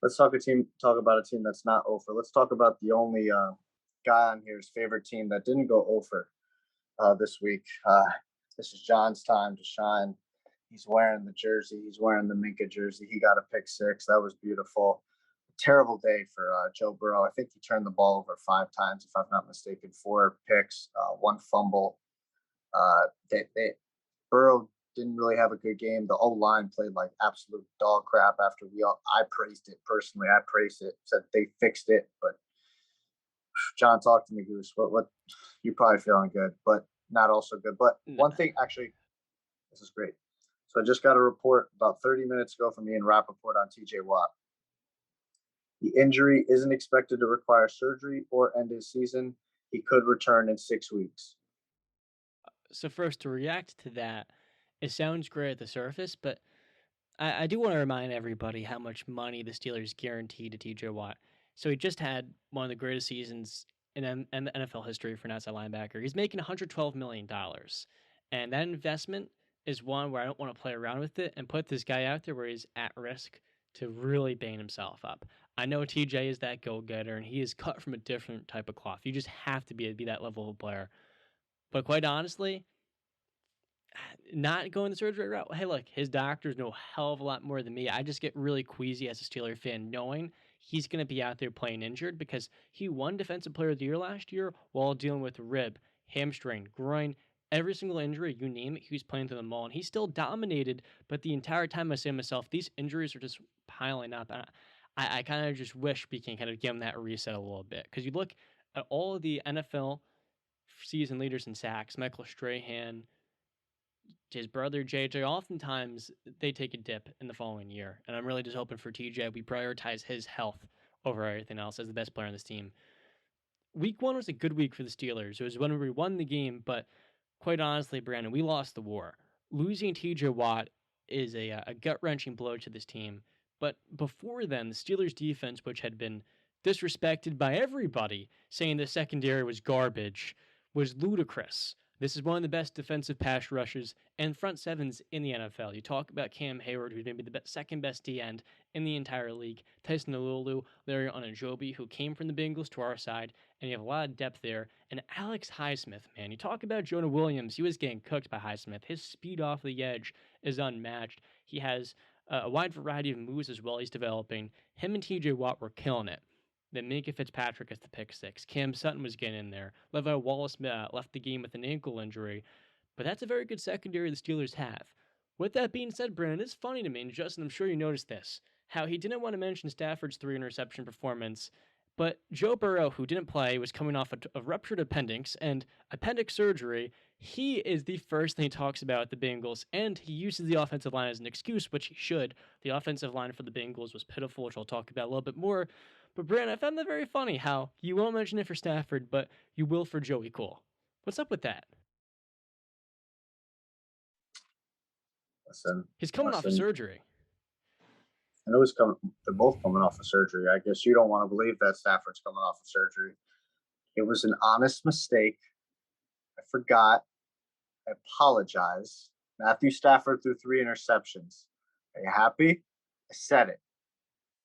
Let's talk about a team that's not over. Let's talk about the only guy on here's favorite team that didn't go over this week. This is John's time to shine. He's wearing the jersey. He's wearing the Minka jersey. He got a pick six. That was beautiful. Terrible day for Joe Burrow. I think he turned the ball over 5 times, if I'm not mistaken. 4 picks, 1 fumble. They Burrow didn't really have a good game. The O line played like absolute dog crap. After I praised it personally. I praised it. Said they fixed it, but John, talk to me, Goose. What? You're probably feeling good, but not also good. But N- one thing, actually, this is great. So I just got a report about 30 minutes ago from Ian Rappaport on TJ Watt. The injury isn't expected to require surgery or end his season. He could return in 6 weeks. So first, to react to that, it sounds great at the surface, but I do want to remind everybody how much money the Steelers guaranteed to TJ Watt. So he just had one of the greatest seasons in NFL history for an outside linebacker. He's making $112 million. And that investment is one where I don't want to play around with it and put this guy out there where he's at risk to really bang himself up. I know TJ is that go getter and he is cut from a different type of cloth. You just have to be that level of player. But quite honestly, not going the surgery route. Hey, look, his doctors know a hell of a lot more than me. I just get really queasy as a Steeler fan knowing he's going to be out there playing injured because he won Defensive Player of the Year last year while dealing with rib, hamstring, groin, every single injury, you name it, he was playing through them all. And he still dominated, but the entire time I say to myself, these injuries are just piling up. And I kind of just wish we can kind of give him that reset a little bit. Because you look at all of the NFL season leaders in sacks, Michael Strahan, his brother JJ, oftentimes they take a dip in the following year. And I'm really just hoping for TJ, we prioritize his health over everything else as the best player on this team. Week one was a good week for the Steelers. It was when we won the game, but quite honestly, Brandon, we lost the war. Losing TJ Watt is a gut wrenching blow to this team. But before then, the Steelers' defense, which had been disrespected by everybody, saying the secondary was garbage, was ludicrous. This is one of the best defensive pass rushers and front sevens in the NFL. You talk about Cam Hayward, who's maybe the second best D end in the entire league. Tyson Alulu, Larry Onajobi, who came from the Bengals to our side, and you have a lot of depth there. And Alex Highsmith, man, you talk about Jonah Williams. He was getting cooked by Highsmith. His speed off the edge is unmatched. He has a wide variety of moves as well. He's developing. Him and TJ Watt were killing it. Then Minka Fitzpatrick gets the pick six. Cam Sutton was getting in there. Levi Wallace left the game with an ankle injury. But that's a very good secondary the Steelers have. With that being said, Brandon, it's funny to me, and Justin, I'm sure you noticed this, how he didn't want to mention Stafford's 3 interception performance, but Joe Burrow, who didn't play, was coming off a ruptured appendix and appendix surgery. He is the first thing he talks about at the Bengals, and he uses the offensive line as an excuse, which he should. The offensive line for the Bengals was pitiful, which I'll talk about a little bit more. But Brandon, I found that very funny how you won't mention it for Stafford, but you will for Joey Cole. What's up with that? Listen, He's coming off a listen. surgery. I know they're both coming off of surgery. I guess you don't want to believe that Stafford's coming off of surgery. It was an honest mistake. I forgot. I apologize. Matthew Stafford threw 3 interceptions. Are you happy? I said it.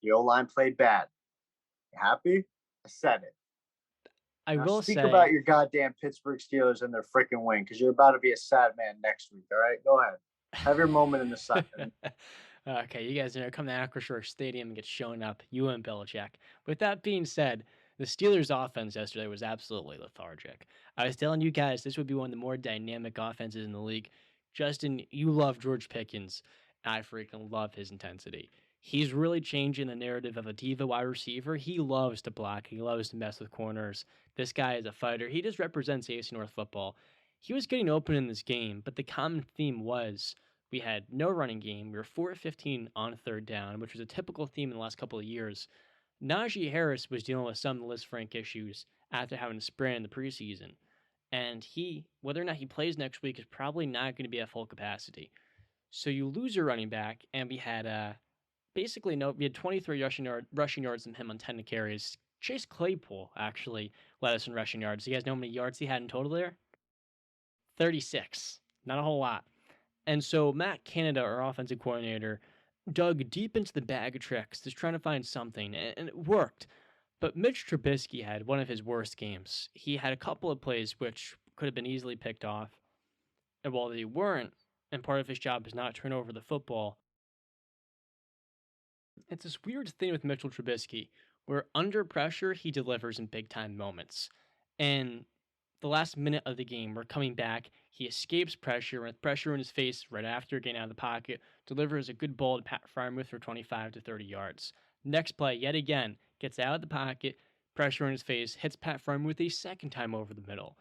The O line played bad. You happy? I said it. I Now will speak about say, your goddamn Pittsburgh Steelers and their freaking win because you're about to be a sad man next week. All right, go ahead. Have your moment in the sun. okay, you guys are going to come to Acrisure Stadium and get shown up, you and Belichick. With that being said, the Steelers' offense yesterday was absolutely lethargic. I was telling you guys this would be one of the more dynamic offenses in the league. Justin, you love George Pickens. I freaking love his intensity. He's really changing the narrative of a diva wide receiver. He loves to block. He loves to mess with corners. This guy is a fighter. He just represents AFC North football. He was getting open in this game, but the common theme was we had no running game. We were 4-15 on third down, which was a typical theme in the last couple of years. Najee Harris was dealing with some Liz Frank issues after having a sprain in the preseason. And whether or not he plays next week, is probably not going to be at full capacity. So you lose your running back, and we had basically no. We had 23 rushing yards from him on 10 carries. Chase Claypool actually led us in rushing yards. Do you guys know how many yards he had in total there? 36. Not a whole lot. And so Matt Canada, our offensive coordinator, dug deep into the bag of tricks, just trying to find something, and it worked. But Mitch Trubisky had one of his worst games. He had a couple of plays which could have been easily picked off, and while they weren't, and part of his job is not turn over the football, it's this weird thing with Mitchell Trubisky where under pressure he delivers in big time moments. And the last minute of the game, we're coming back. He escapes pressure with pressure in his face right after getting out of the pocket, delivers a good ball to Pat Fryermuth for 25 to 30 yards. Next play, yet again, gets out of the pocket, pressure in his face, hits Pat Fryermuth a second time over the middle.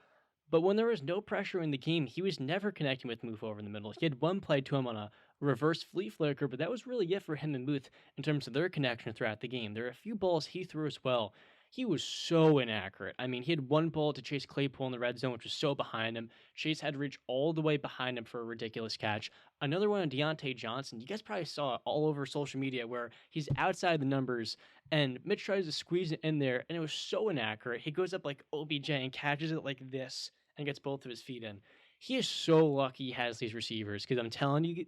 But when there was no pressure in the game, he was never connecting with Muth over in the middle. He had one play to him on a reverse flea flicker, but that was really it for him and Muth in terms of their connection throughout the game. There are a few balls he threw as well. He was so inaccurate. I mean, he had one ball to Chase Claypool in the red zone, which was so behind him. Chase had to reach all the way behind him for a ridiculous catch. Another one on Deontay Johnson. You guys probably saw it all over social media where he's outside the numbers and Mitch tries to squeeze it in there, and it was so inaccurate. He goes up like OBJ and catches it like this and gets both of his feet in. He is so lucky he has these receivers because I'm telling you,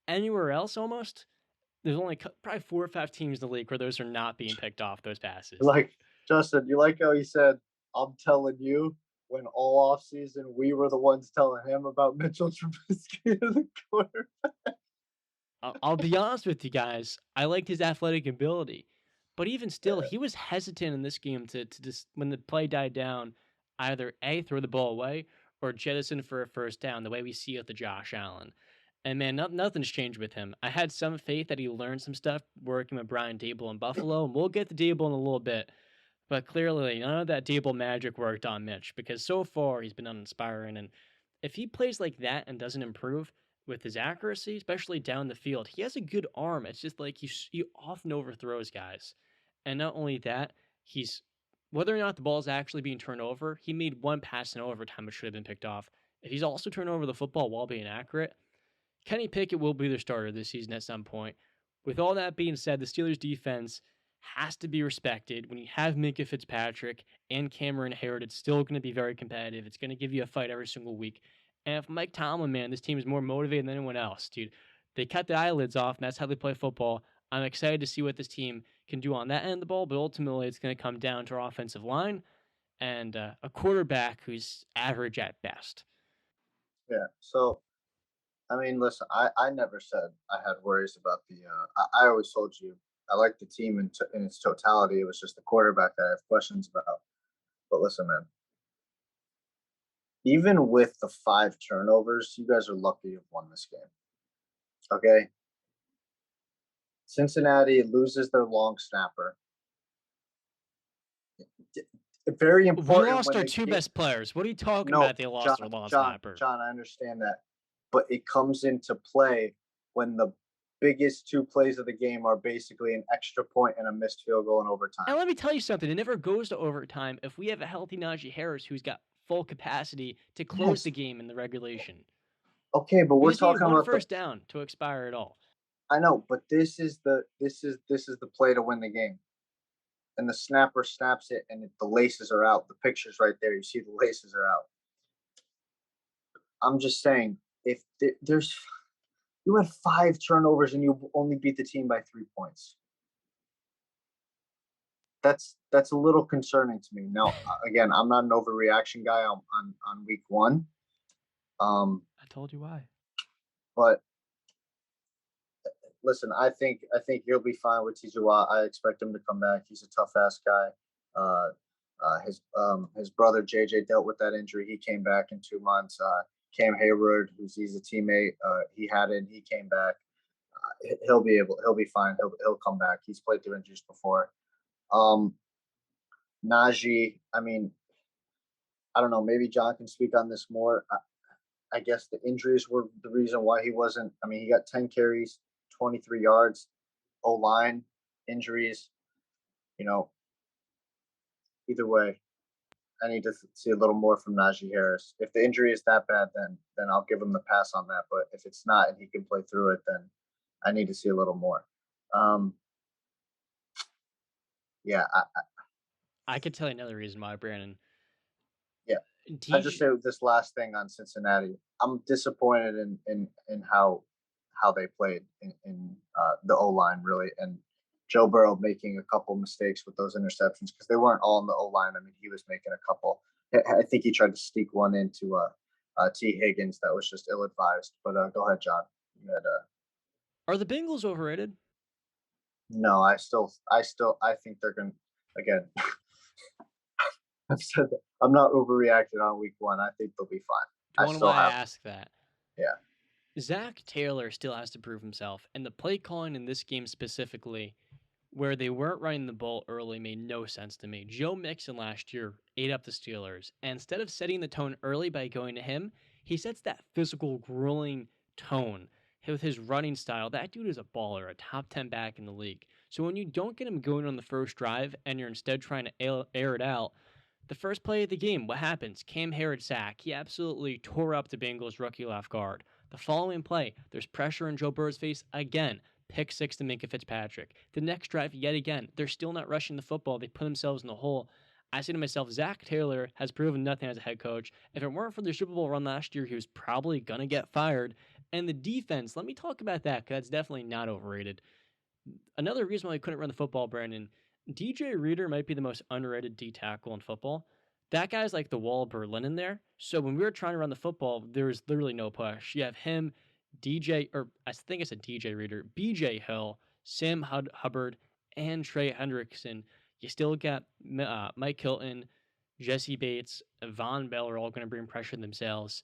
anywhere else almost, there's only probably 4 or 5 teams in the league where those are not being picked off, those passes. Like Justin, you like how he said, "I'm telling you," when all off season we were the ones telling him about Mitchell Trubisky in the corner. I'll be honest with you guys, I liked his athletic ability, but even still, he was hesitant in this game to just when the play died down, either A, throw the ball away or jettison for a first down, the way we see with the Josh Allen. And man, nothing's changed with him. I had some faith that he learned some stuff working with Brian Dable in Buffalo, and we'll get to Dable in a little bit. But clearly, none of that Dable magic worked on Mitch because so far he's been uninspiring. And if he plays like that and doesn't improve with his accuracy, especially down the field, he has a good arm. It's just like he often overthrows guys. And not only that, he's whether or not the ball is actually being turned over, he made one pass in overtime which should have been picked off. If he's also turned over the football while being accurate, Kenny Pickett will be their starter this season at some point. With all that being said, the Steelers defense has to be respected. When you have Minka Fitzpatrick and Cameron Hayward, it's still going to be very competitive. It's going to give you a fight every single week. And if Mike Tomlin, man, this team is more motivated than anyone else, dude. They cut the eyelids off, and that's how they play football. I'm excited to see what this team can do on that end of the ball, but ultimately it's going to come down to our offensive line and a quarterback who's average at best. Yeah. So I mean, listen, I never said I had worries about the. I always told you I like the team in its totality. It was just the quarterback that I have questions about. But listen, man, even with the 5 turnovers, you guys are lucky you've won this game. Okay, Cincinnati loses their long snapper. Very We important lost when our the two game. best players. What are you talking No, about? They lost John, their long John, snapper. John, I understand that, but it comes into play when the biggest 2 plays of the game are basically an extra point and a missed field goal in And overtime. let me tell you something, it never goes to overtime if we have a healthy Najee Harris who's got full capacity to close the Yes. game in the regulation. Okay, but We we're just need talking one about the. first down to expire it all. I know, but this is the play to win the game, and the snapper snaps it, and the laces are out. The picture's right there. You see the laces are out. I'm just saying, if there's you had 5 turnovers and you only beat the team by 3 points. That's a little concerning to me. Now, again, I'm not an overreaction guy on week one, I told you why. but listen, I think he'll be fine with TJ. I expect him to come back. He's a tough ass guy. His brother JJ dealt with that injury. He came back in 2 months. Cam Hayward, he's a teammate, he had it. He came back. He'll be fine. He'll come back. He's played through injuries before. Um, Najee, I mean, I don't know. Maybe John can speak on this more. I guess the injuries were the reason why he wasn't. I mean, he got 10 carries, 23 yards. O line injuries. You know, either way, I need to see a little more from Najee Harris. If the injury is that bad, then I'll give him the pass on that. But if it's not and he can play through it, then I need to see a little more. Um, yeah, I could tell you another reason why, Brandon. yeah. I just DJ, say this last thing on Cincinnati. I'm disappointed in how how they played in the O-line, really. And Joe Burrow making a couple mistakes with those interceptions because they weren't all in the O-line. I mean, he was making a couple. I think he tried to sneak one into T. Higgins that was just ill-advised. But go ahead, John. You had, Are the Bengals overrated? no, I think they're going to, again, I've said that. I'm not overreacting on week one. I think they'll be fine. Do you I want to know still why I have, ask that? yeah. Zach Taylor still has to prove himself, and the play calling in this game specifically, where they weren't running the ball early, made no sense to me. Joe Mixon last year ate up the Steelers, and instead of setting the tone early by going to him, he sets that physical, grueling tone with his running style. That dude is a baller, a top 10 back in the league. So when you don't get him going on the first drive and you're instead trying to air it out, the first play of the game, what happens? Cam Hayward sack. He absolutely tore up the Bengals rookie left guard. The following play, there's pressure in Joe Burrow's face again. Pick six to Minka Fitzpatrick. The next drive, yet again, they're still not rushing the football. They put themselves in the hole. I say to myself, Zach Taylor has proven nothing as a head coach. If it weren't for the Super Bowl run last year, he was probably going to get fired. And the defense, let me talk about that because that's definitely not overrated. Another reason why we couldn't run the football, Brandon, DJ Reader might be the most underrated D tackle in football. That guy's like the wall of Berlin in there. So when we were trying to run the football, there was literally no push. You have him, DJ, or I think it's a DJ Reader, BJ Hill, Sam Hubbard, and Trey Hendrickson. You still got Mike Hilton, Jesse Bates, Von Bell are all going to bring pressure themselves.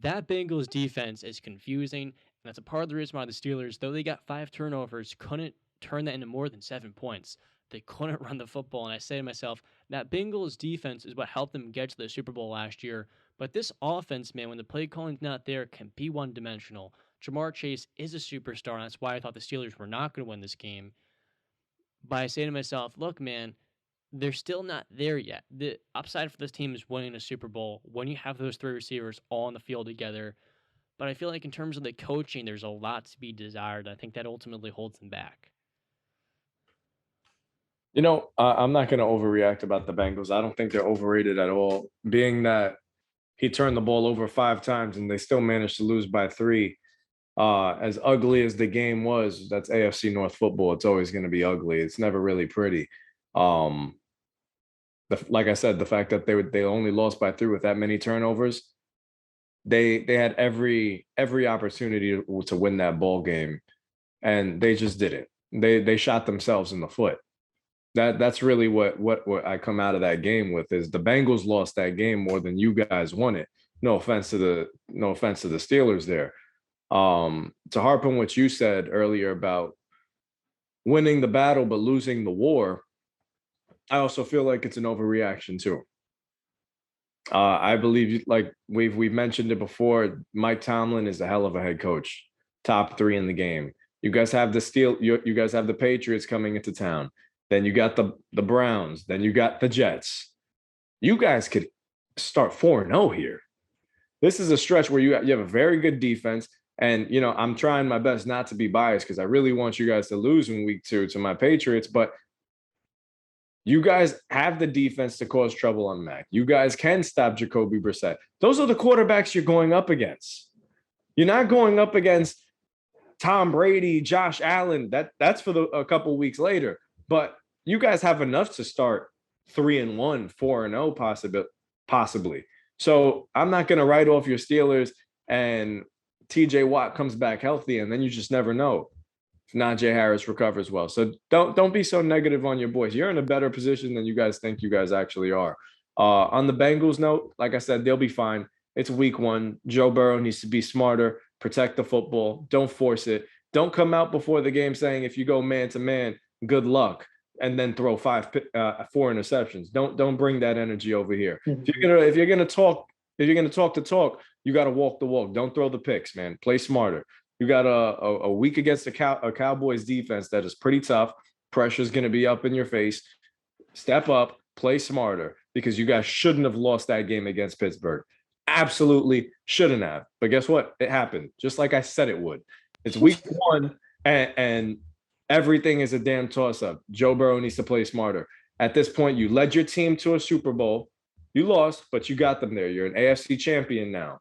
That Bengals defense is confusing, and that's a part of the reason why the Steelers, though they got 5 turnovers, couldn't turn that into more than 7 points. They couldn't run the football, and I say to myself, that Bengals defense is what helped them get to the Super Bowl last year. But this offense, man, when the play calling's not there, can be one-dimensional. Jamar Chase is a superstar, and that's why I thought the Steelers were not going to win this game. But I say to myself, look, man, they're still not there yet. The upside for this team is winning a Super Bowl when you have those 3 receivers all on the field together. But I feel like in terms of the coaching, there's a lot to be desired. I think that ultimately holds them back. I'm not going to overreact about the Bengals. I don't think they're overrated at all. Being that he turned the ball over 5 times and they still managed to lose by 3. As ugly as the game was, that's AFC North football. It's always going to be ugly. It's never really pretty. Like I said, the fact that they only lost by 3 with that many turnovers, they had every opportunity to win that ball game, and they just didn't. They shot themselves in the foot. That's really what I come out of that game with is the Bengals lost that game more than you guys won it. No offense to the Steelers there. To harp on what you said earlier about winning the battle but losing the war, I also feel like it's an overreaction too. I believe, like we've mentioned it before, Mike Tomlin is a hell of a head coach, top 3 in the game. You guys have you guys have the Patriots coming into town. Then you got the Browns. Then you got the Jets. You guys could start 4-0 here. This is a stretch where you have a very good defense. And, I'm trying my best not to be biased because I really want you guys to lose in week 2 to my Patriots. But you guys have the defense to cause trouble on Mac. You guys can stop Jacoby Brissett. Those are the quarterbacks you're going up against. You're not going up against Tom Brady, Josh Allen. That's for a couple weeks later. But you guys have enough to start 3-1, 4-0 possibly. So I'm not going to write off your Steelers and TJ Watt comes back healthy, and then you just never know if Najee Harris recovers well. So don't be so negative on your boys. You're in a better position than you guys think you guys actually are. On the Bengals note, like I said, they'll be fine. It's week 1. Joe Burrow needs to be smarter, protect the football, don't force it. Don't come out before the game saying if you go man to man, good luck, and then throw 4 interceptions. Don't bring that energy over here. If you're gonna talk the talk, you got to walk the walk. Don't throw the picks, man. Play smarter. You got a week against a Cowboys defense that is pretty tough. Pressure's gonna be up in your face. Step up, play smarter, because you guys shouldn't have lost that game against Pittsburgh. Absolutely shouldn't have. But guess what? It happened, just like I said it would. It's week 1, and everything is a damn toss-up. Joe Burrow needs to play smarter. At this point, you led your team to a Super Bowl. You lost, but you got them there. You're an AFC champion now.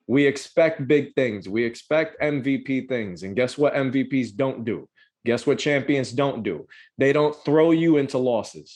We expect big things. We expect MVP things. And guess what MVPs don't do? Guess what champions don't do? They don't throw you into losses.